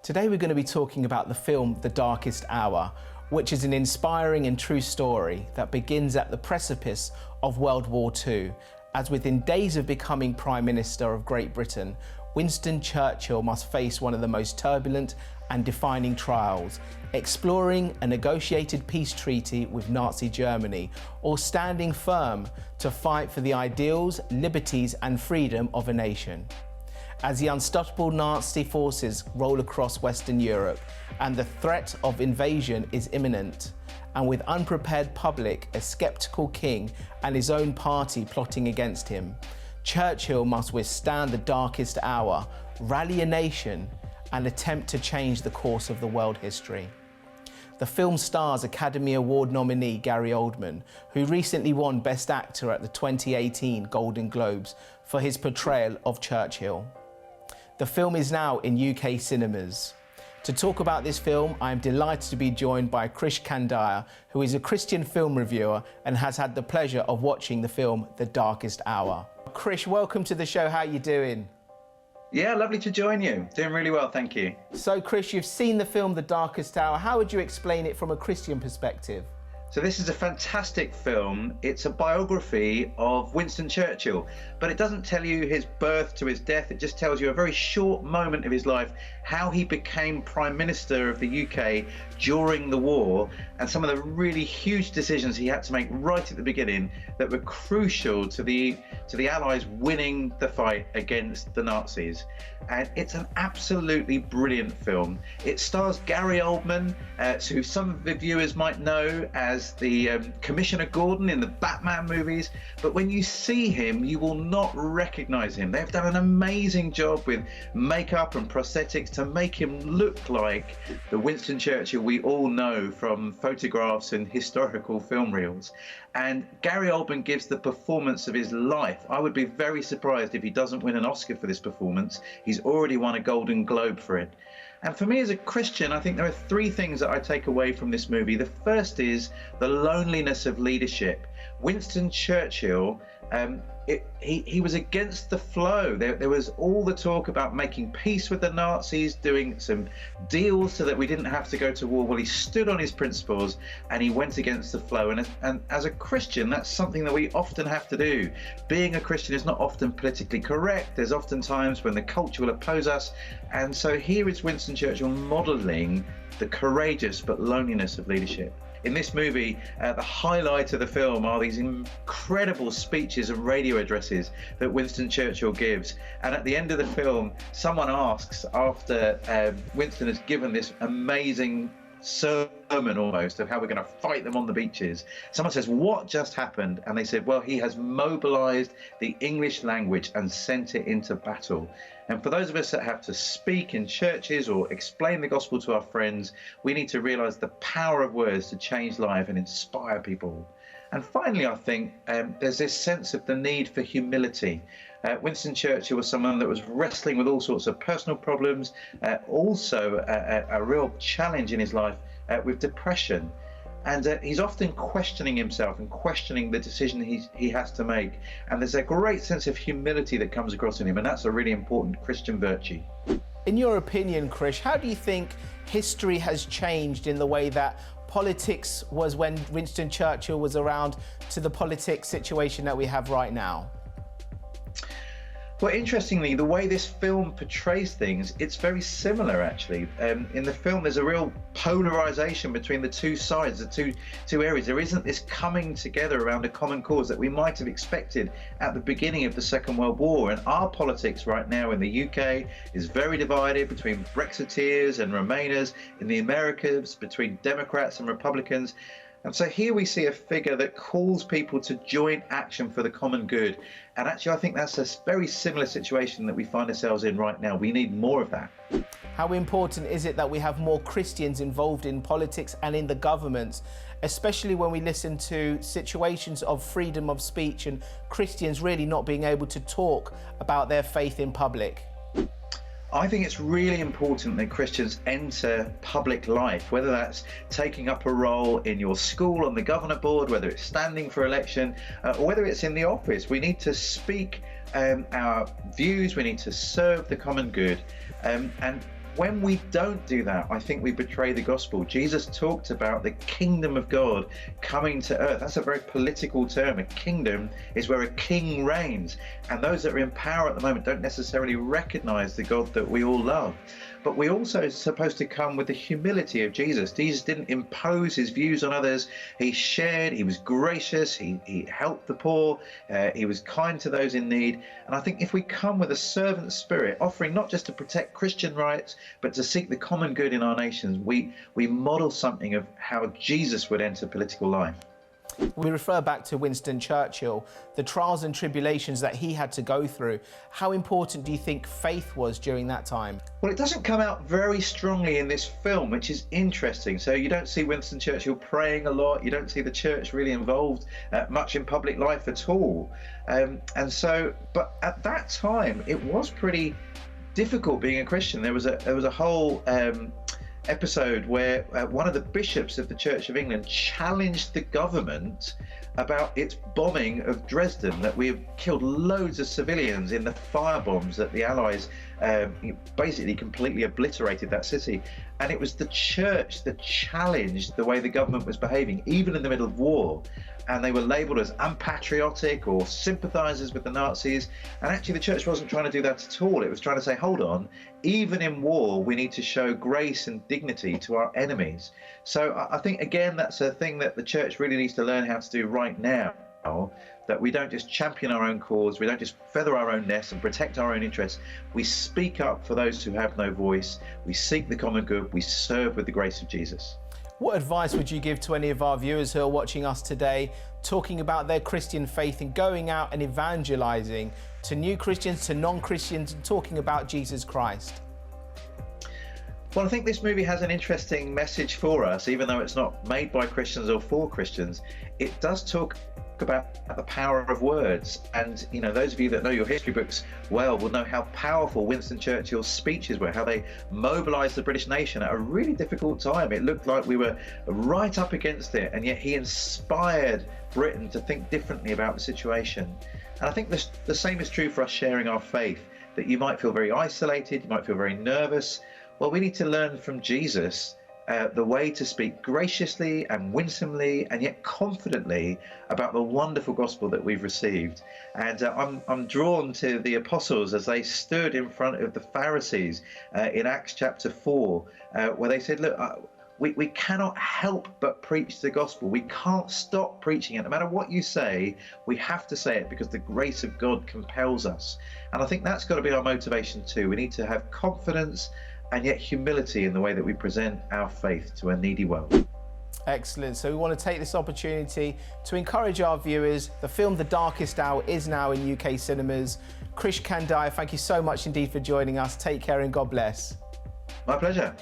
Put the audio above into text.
Today we're going to be talking about the film The Darkest Hour, which is an inspiring and true story that begins at the precipice of World War II, as within days of becoming Prime Minister of Great Britain, Winston Churchill must face one of the most turbulent and defining trials, exploring a negotiated peace treaty with Nazi Germany, or standing firm to fight for the ideals, liberties and freedom of a nation. As the unstoppable Nazi forces roll across Western Europe and the threat of invasion is imminent, and with unprepared public, a sceptical king and his own party plotting against him, Churchill must withstand the darkest hour, rally a nation and attempt to change the course of the world history. The film stars Academy Award nominee Gary Oldman, who recently won Best Actor at the 2018 Golden Globes for his portrayal of Churchill. The film is now in UK cinemas. To talk about this film, I am delighted to be joined by Krish Kandiah, who is a Christian film reviewer and has had the pleasure of watching the film The Darkest Hour. Krish, welcome to the show. How are you doing? Yeah, lovely to join you. Doing really well, thank you. So Krish, you've seen the film The Darkest Hour. How would you explain it from a Christian perspective? So this is a fantastic film. It's a biography of Winston Churchill, but it doesn't tell you his birth to his death. It just tells you a very short moment of his life, how he became Prime Minister of the UK during the war, and some of the really huge decisions he had to make right at the beginning that were crucial to the Allies winning the fight against the Nazis. And it's an absolutely brilliant film. It stars Gary Oldman, who some of the viewers might know as the Commissioner Gordon in the Batman movies, but when you see him you will not recognize him. They've done an amazing job with makeup and prosthetics to make him look like the Winston Churchill we all know from photographs and historical film reels. And Gary Oldman gives the performance of his life. I would be very surprised if he doesn't win an Oscar for this performance. He's already won a Golden Globe for it. And for me as a Christian, I think there are three things that I take away from this movie. The first is the loneliness of leadership. Winston Churchill, he was against the flow. There was all the talk about making peace with the Nazis, doing some deals so that we didn't have to go to war. Well, he stood on his principles and he went against the flow. And as a Christian, that's something that we often have to do. Being a Christian is not often politically correct. There's often times when the culture will oppose us. And so here is Winston Churchill modeling the courageous but loneliness of leadership. In this movie, the highlight of the film are these incredible speeches and radio addresses that Winston Churchill gives. And at the end of the film, someone asks, after Winston has given this amazing sermon almost of how we're going to fight them on the beaches, someone says, what just happened? And they said, well, he has mobilized the English language and sent it into battle. And for those of us that have to speak in churches or explain the gospel to our friends, we need to realize the power of words to change life and inspire people. And finally, I think there's this sense of the need for humility. Winston Churchill was someone that was wrestling with all sorts of personal problems, also a real challenge in his life with depression. And he's often questioning himself and questioning the decision he has to make. And there's a great sense of humility that comes across in him, and that's a really important Christian virtue. In your opinion, Krish, how do you think history has changed in the way that politics was when Winston Churchill was around to the politics situation that we have right now? Well, interestingly, the way this film portrays things, it's very similar, actually. In the film, there's a real polarization between the two sides, the two areas. There isn't this coming together around a common cause that we might have expected at the beginning of the Second World War. And our politics right now in the UK is very divided between Brexiteers and Remainers, in the Americas between Democrats and Republicans. And so here we see a figure that calls people to joint action for the common good. And actually, I think that's a very similar situation that we find ourselves in right now. We need more of that. How important is it that we have more Christians involved in politics and in the government, especially when we listen to situations of freedom of speech and Christians really not being able to talk about their faith in public? I think it's really important that Christians enter public life, whether that's taking up a role in your school on the governor board, whether it's standing for election, or whether it's in the office. We need to speak our views, we need to serve the common good. And when we don't do that, I think we betray the gospel. Jesus talked about the kingdom of God coming to earth. That's a very political term. A kingdom is where a king reigns, and those that are in power at the moment don't necessarily recognize the God that we all love. But we also are supposed to come with the humility of Jesus. Jesus didn't impose his views on others. He shared, he was gracious, he helped the poor, he was kind to those in need. And I think if we come with a servant spirit, offering not just to protect Christian rights, but to seek the common good in our nations, we model something of how Jesus would enter political life. We refer back to Winston Churchill, the trials and tribulations that he had to go through. How important do you think faith was during that time? Well, it doesn't come out very strongly in this film, which is interesting. So you don't see Winston Churchill praying a lot. You don't see the church really involved much in public life at all. But at that time, it was pretty difficult being a Christian. There was a whole episode where one of the bishops of the Church of England challenged the government about its bombing of Dresden, that we have killed loads of civilians in the firebombs that the Allies basically completely obliterated that city. And it was the church that challenged the way the government was behaving, even in the middle of war. And they were labelled as unpatriotic or sympathisers with the Nazis. And actually the church wasn't trying to do that at all. It was trying to say, hold on, even in war, we need to show grace and dignity to our enemies. So I think, again, that's a thing that the church really needs to learn how to do right now, that we don't just champion our own cause, we don't just feather our own nest and protect our own interests. We speak up for those who have no voice. We seek the common good. We serve with the grace of Jesus. What advice would you give to any of our viewers who are watching us today, talking about their Christian faith and going out and evangelizing to new Christians, to non-Christians, and talking about Jesus Christ? Well, I think this movie has an interesting message for us, even though it's not made by Christians or for Christians. It does talk about the power of words. And, you know, those of you that know your history books well will know how powerful Winston Churchill's speeches were, how they mobilized the British nation at a really difficult time. It looked like we were right up against it, and yet he inspired Britain to think differently about the situation. And I think the same is true for us sharing our faith, that you might feel very isolated, you might feel very nervous. Well, we need to learn from Jesus the way to speak graciously and winsomely and yet confidently about the wonderful gospel that we've received. And I'm drawn to the apostles as they stood in front of the Pharisees in Acts chapter 4, where they said, look, we cannot help but preach the gospel. We can't stop preaching it. No matter what you say, we have to say it because the grace of God compels us. And I think that's got to be our motivation too. We need to have confidence and yet humility in the way that we present our faith to a needy world. Excellent. So we want to take this opportunity to encourage our viewers. The film The Darkest Hour is now in UK cinemas. Krish Kandiah, thank you so much indeed for joining us. Take care and God bless. My pleasure.